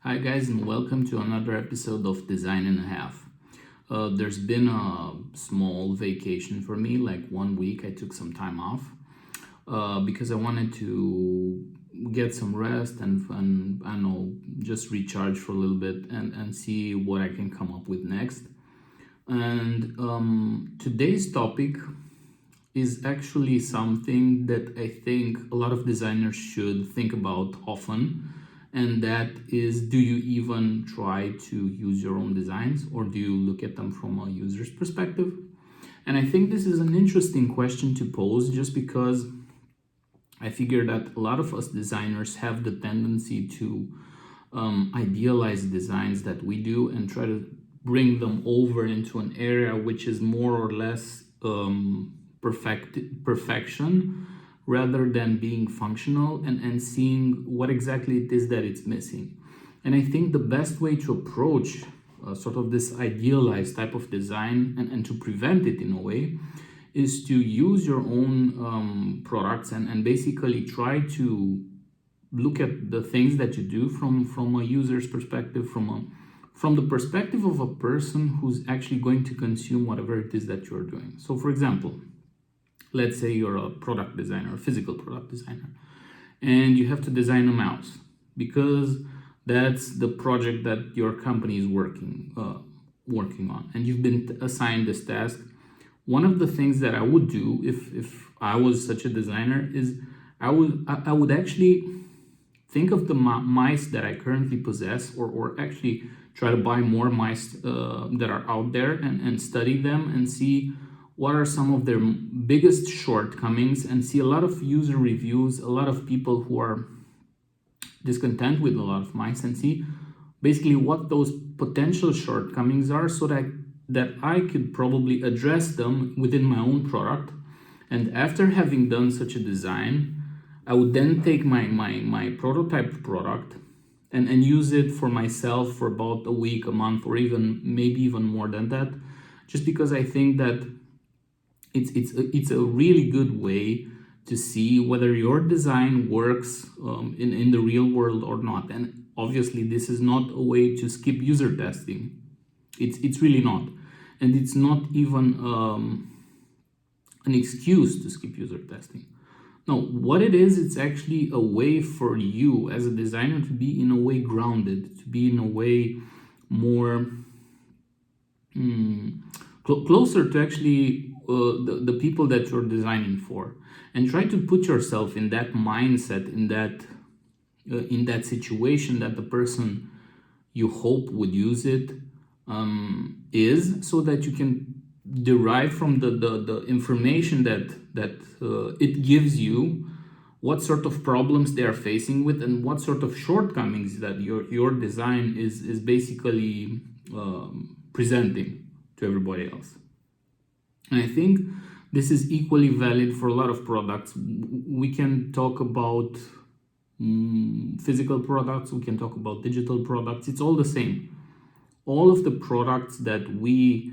Hi guys, and welcome to another episode of Design and a Half. There's been a small vacation for me, like 1 week. I took some time off because I wanted to get some rest and I don't know, just recharge for a little bit and see what I can come up with next. And today's topic is actually something that I think a lot of designers should think about often, and that is, do you even try to use your own designs, or do you look at them from a user's perspective? And I think this is an interesting question to pose, just because I figure that a lot of us designers have the tendency to idealize designs that we do and try to bring them over into an area which is more or less perfection, rather than being functional and seeing what exactly it is that it's missing. And I think the best way to approach sort of this idealized type of design and to prevent it in a way is to use your own products and basically try to look at the things that you do from a user's perspective, from the perspective of a person who's actually going to consume whatever it is that you're doing. So for example, let's say you're a product designer, a physical product designer, and you have to design a mouse because that's the project that your company is working on, and you've been assigned this task. One of the things that I would do if I was such a designer is I would actually think of the mice that I currently possess, or actually try to buy more mice that are out there and study them and see what are some of their biggest shortcomings, and see a lot of user reviews, a lot of people who are discontent with a lot of mice, and see basically what those potential shortcomings are, so that I could probably address them within my own product. And after having done such a design, I would then take my prototype product and use it for myself for about a week, a month, or maybe even more than that, just because I think that it's a really good way to see whether your design works in the real world or not. And obviously this is not a way to skip user testing. It's really not. And it's not even an excuse to skip user testing. No, what it is, it's actually a way for you as a designer to be in a way grounded, to be in a way more closer to actually the people that you're designing for, and try to put yourself in that mindset, in that situation that the person you hope would use it is, so that you can derive from the information that it gives you what sort of problems they are facing with, and what sort of shortcomings that your design is basically presenting to everybody else. And I think this is equally valid for a lot of products. We can talk about physical products, we can talk about digital products. It's all the same. All of the products that we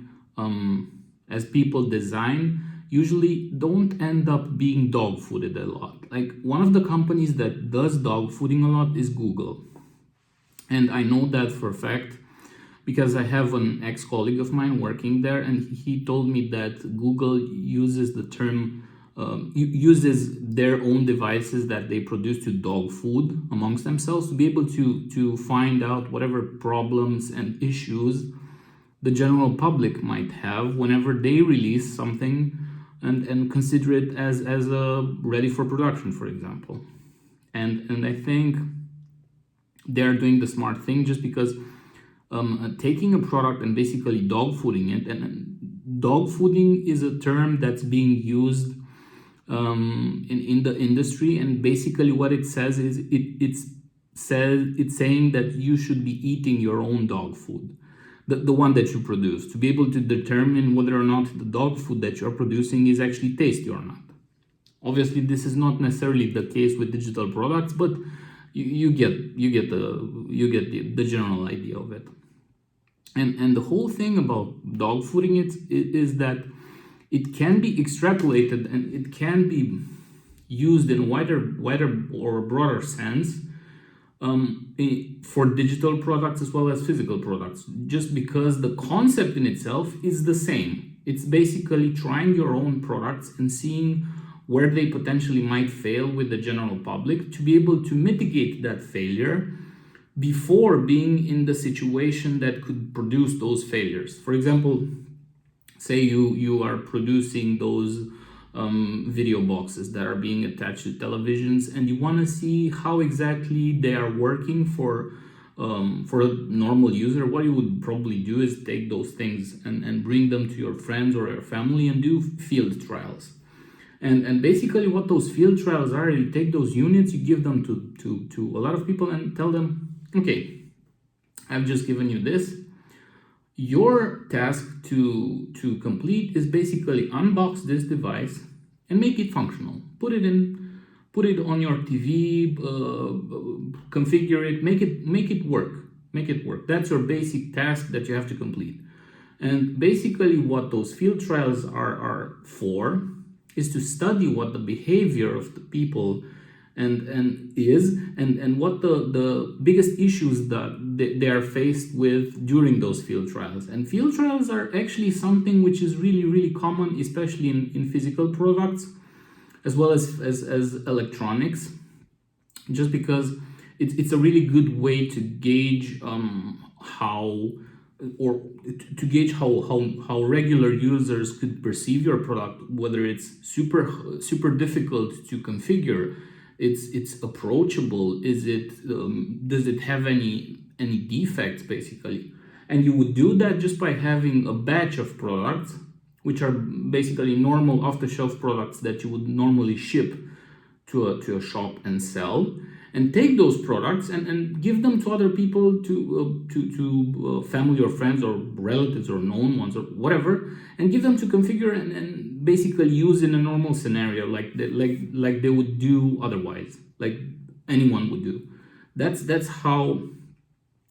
as people design usually don't end up being dog fooded a lot. Like, one of the companies that does dog fooding a lot is Google. And I know that for a fact because I have an ex-colleague of mine working there, and he told me that Google uses the term, uses their own devices that they produce to dog food amongst themselves, to be able to find out whatever problems and issues the general public might have whenever they release something and consider it as ready for production, for example. And I think they're doing the smart thing, just because taking a product and basically dog fooding it, and dog fooding is a term that's being used in the industry, and basically what it says is it's saying that you should be eating your own dog food, the one that you produce, to be able to determine whether or not the dog food that you're producing is actually tasty or not. Obviously this is not necessarily the case with digital products, but you get the general idea of it. And the whole thing about dog fooding is that it can be extrapolated, and it can be used in a wider or broader sense for digital products as well as physical products, just because the concept in itself is the same. It's basically trying your own products and seeing where they potentially might fail with the general public, to be able to mitigate that failure before being in the situation that could produce those failures. For example, say you are producing those video boxes that are being attached to televisions, and you want to see how exactly they are working for a normal user. What you would probably do is take those things and bring them to your friends or your family and do field trials. And basically what those field trials are, you take those units, you give them to a lot of people and tell them, okay, I've just given you this. Your task to complete is basically unbox this device and make it functional. Put it on your TV, configure it, make it work. That's your basic task that you have to complete. And basically what those field trials are for is to study what the behavior of the people and what the biggest issues that they are faced with during those field trials. And field trials are actually something which is really, really common, especially in physical products as well as electronics, just because it's a really good way to gauge how regular users could perceive your product, whether it's super difficult to configure, it's approachable, does it have any defects, basically. And you would do that just by having a batch of products, which are basically normal off-the-shelf products that you would normally ship to a shop and sell, and take those products and give them to other people, to family or friends or relatives or known ones or whatever, and give them to configure and basically use in a normal scenario like they would do otherwise, like anyone would do. That's how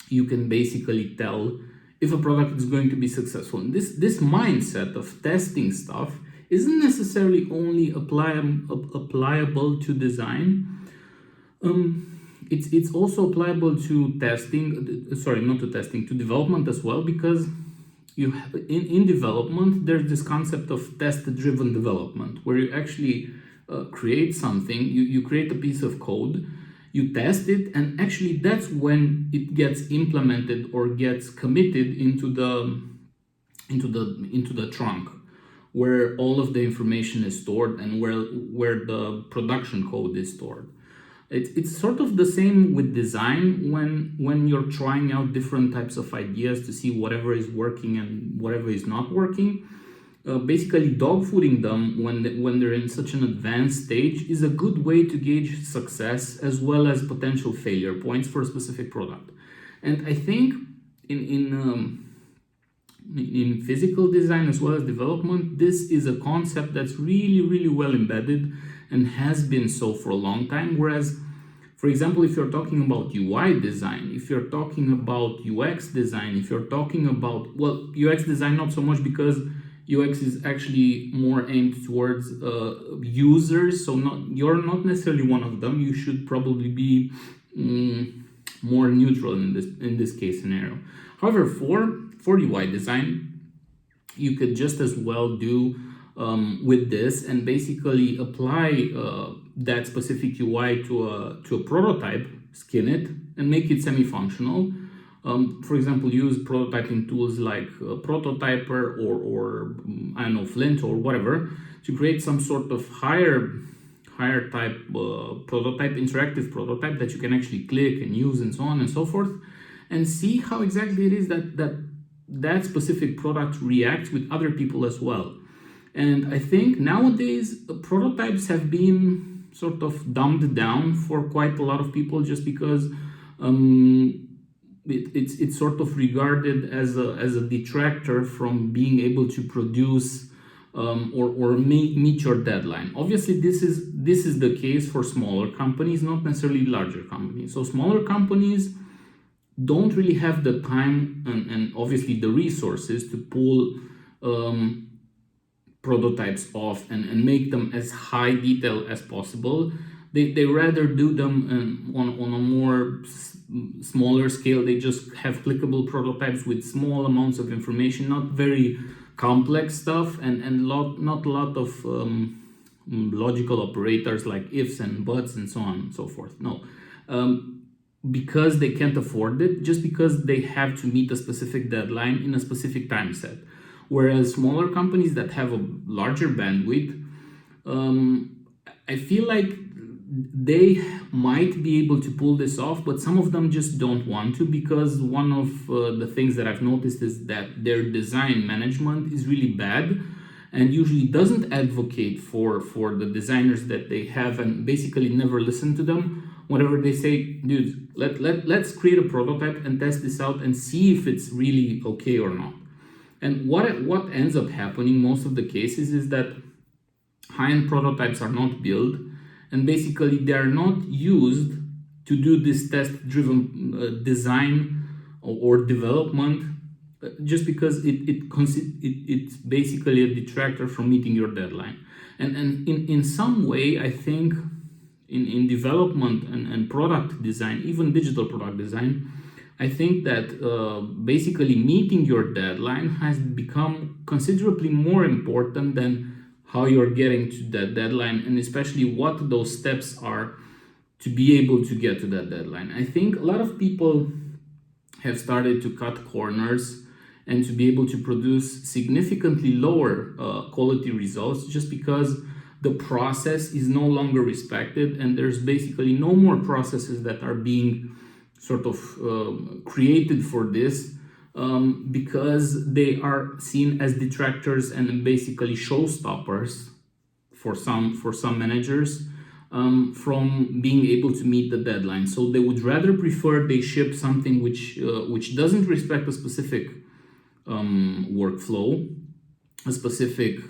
you can basically tell if a product is going to be successful. And this mindset of testing stuff isn't necessarily only applicable to design. It's also applicable to to development as well, because in development there's this concept of test-driven development, where you actually create something, you create a piece of code, you test it, and actually that's when it gets implemented or gets committed into the trunk, where all of the information is stored and where the production code is stored. It's sort of the same with design when you're trying out different types of ideas to see whatever is working and whatever is not working. Basically, dogfooding them when they're in such an advanced stage is a good way to gauge success as well as potential failure points for a specific product. And I think in physical design as well as development, this is a concept that's really, really well embedded and has been so for a long time. Whereas, for example, if you're talking about UI design, if you're talking about UX design, if you're talking about, well, UX design not so much, because UX is actually more aimed towards users, so you're not necessarily one of them. You should probably be more neutral in this case scenario. However, for UI design, you could just as well do with this and basically apply that specific UI to a prototype, skin it, and make it semi-functional. For example, use prototyping tools like Prototyper or I don't know, Flint or whatever, to create some sort of higher type prototype, interactive prototype that you can actually click and use and so on and so forth, and see how exactly it is that specific product reacts with other people as well. And I think nowadays prototypes have been sort of dumbed down for quite a lot of people, just because it's sort of regarded as a detractor from being able to produce or meet your deadline. Obviously, this is the case for smaller companies, not necessarily larger companies. So smaller companies don't really have the time and obviously the resources to pull prototypes off and make them as high detail as possible, they rather do them on a more smaller scale. They just have clickable prototypes with small amounts of information, not very complex stuff, and not a lot of logical operators like ifs and buts and so on and so forth. No. Because they can't afford it, just because they have to meet a specific deadline in a specific time set. Whereas smaller companies that have a larger bandwidth, I feel like they might be able to pull this off, but some of them just don't want to, because one of the things that I've noticed is that their design management is really bad and usually doesn't advocate for the designers that they have, and basically never listen to them. Whatever they say, dude, let's create a prototype and test this out and see if it's really okay or not. And what ends up happening most of the cases is that high-end prototypes are not built, and basically they are not used to do this test-driven design or development, just because it's basically a detractor from meeting your deadline. And in some way, I think in development and product design, even digital product design, I think that basically meeting your deadline has become considerably more important than how you're getting to that deadline, and especially what those steps are to be able to get to that deadline. I think a lot of people have started to cut corners and to be able to produce significantly lower quality results, just because the process is no longer respected, and there's basically no more processes that are being sort of created for this, because they are seen as detractors and basically showstoppers for some managers from being able to meet the deadline. So they would rather prefer they ship something which doesn't respect a specific workflow, a specific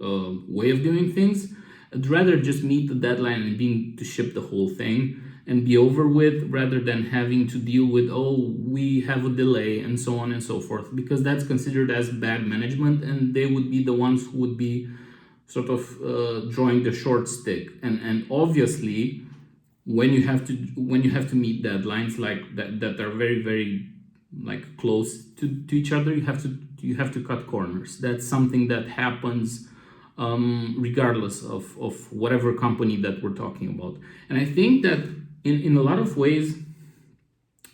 way of doing things. I'd rather just meet the deadline and being to ship the whole thing and be over with, rather than having to deal with, oh, we have a delay and so on and so forth, because that's considered as bad management, and they would be the ones who would be sort of drawing the short stick. And obviously, when you have to meet deadlines like that are very, very like close to each other, you have to cut corners. That's something that happens regardless of whatever company that we're talking about. And I think that in a lot of ways,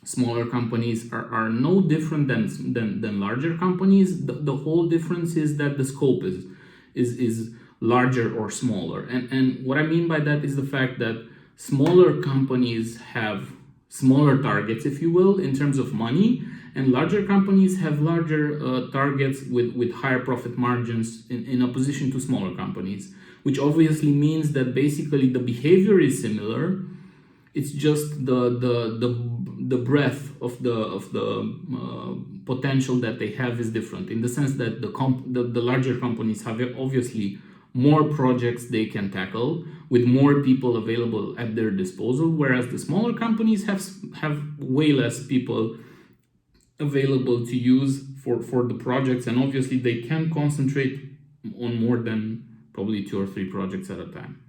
smaller companies are no different than larger companies. The whole difference is that the scope is larger or smaller. And what I mean by that is the fact that smaller companies have smaller targets, if you will, in terms of money, and larger companies have larger targets with higher profit margins in opposition to smaller companies, which obviously means that basically the behavior is similar. It's just the breadth of the potential that they have is different, in the sense that the larger companies have obviously more projects they can tackle with more people available at their disposal, whereas the smaller companies have way less people available to use for the projects, and obviously they can concentrate on more than probably 2 or 3 projects at a time,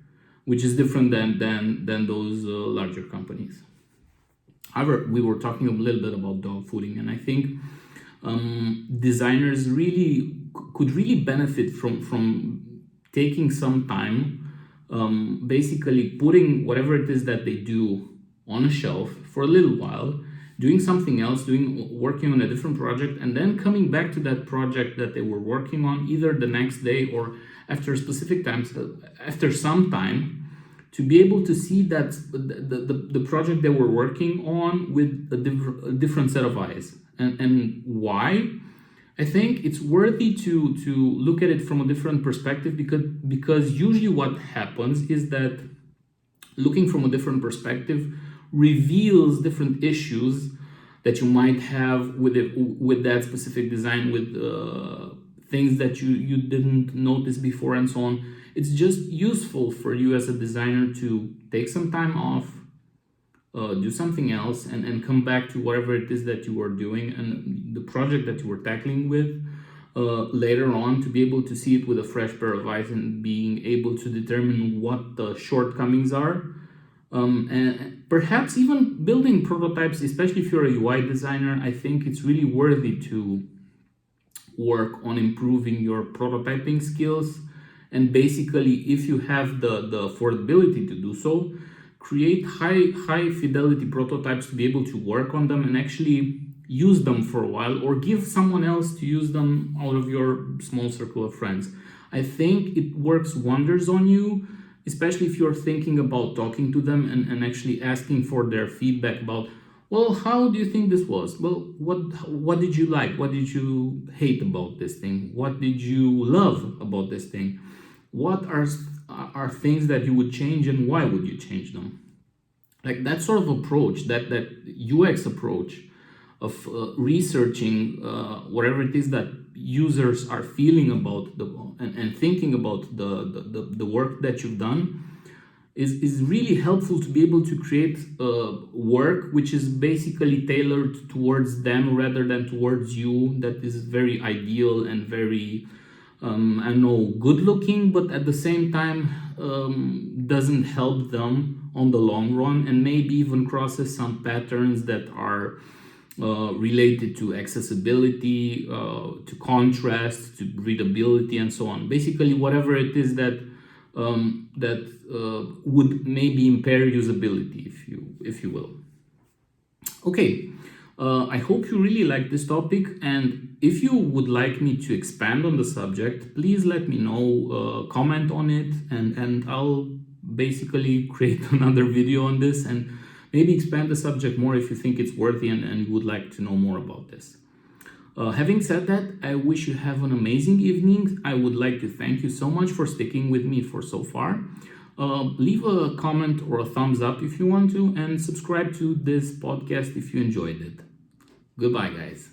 which is different than those larger companies. However, we were talking a little bit about dog fooding, and I think designers could really benefit from taking some time, basically putting whatever it is that they do on a shelf for a little while, doing something else, working on a different project, and then coming back to that project that they were working on either the next day or after specific times, after some time, to be able to see that the project they were working on with a different set of eyes. And why? I think it's worthy to look at it from a different perspective, because usually what happens is that looking from a different perspective reveals different issues that you might have with that specific design, with things that you didn't notice before and so on. It's just useful for you as a designer to take some time off, do something else, and come back to whatever it is that you were doing and the project that you were tackling with later on, to be able to see it with a fresh pair of eyes and being able to determine what the shortcomings are, And perhaps even building prototypes, especially if you're a UI designer. I think it's really worthy to work on improving your prototyping skills. And basically, if you have the affordability to do so, create high fidelity prototypes to be able to work on them and actually use them for a while, or give someone else to use them out of your small circle of friends. I think it works wonders on you, especially if you're thinking about talking to them and actually asking for their feedback about, well, how do you think this was? Well, what did you like? What did you hate about this thing? What did you love about this thing? What are things that you would change, and why would you change them? Like that sort of approach, that UX approach of researching whatever it is that users are feeling about and thinking about the work that you've done, is really helpful to be able to create work which is basically tailored towards them rather than towards you, that is very ideal and very I know, good looking, but at the same time doesn't help them on the long run, and maybe even crosses some patterns that are related to accessibility, to contrast, to readability, and so on. Basically, whatever it is that would maybe impair usability, if you will. Okay, I hope you really like this topic, and if you would like me to expand on the subject, please let me know, comment on it, and I'll basically create another video on this and maybe expand the subject more if you think it's worthy and you would like to know more about this. Having said that, I wish you have an amazing evening. I would like to thank you so much for sticking with me for so far. Leave a comment or a thumbs up if you want to, and subscribe to this podcast if you enjoyed it. Goodbye, guys.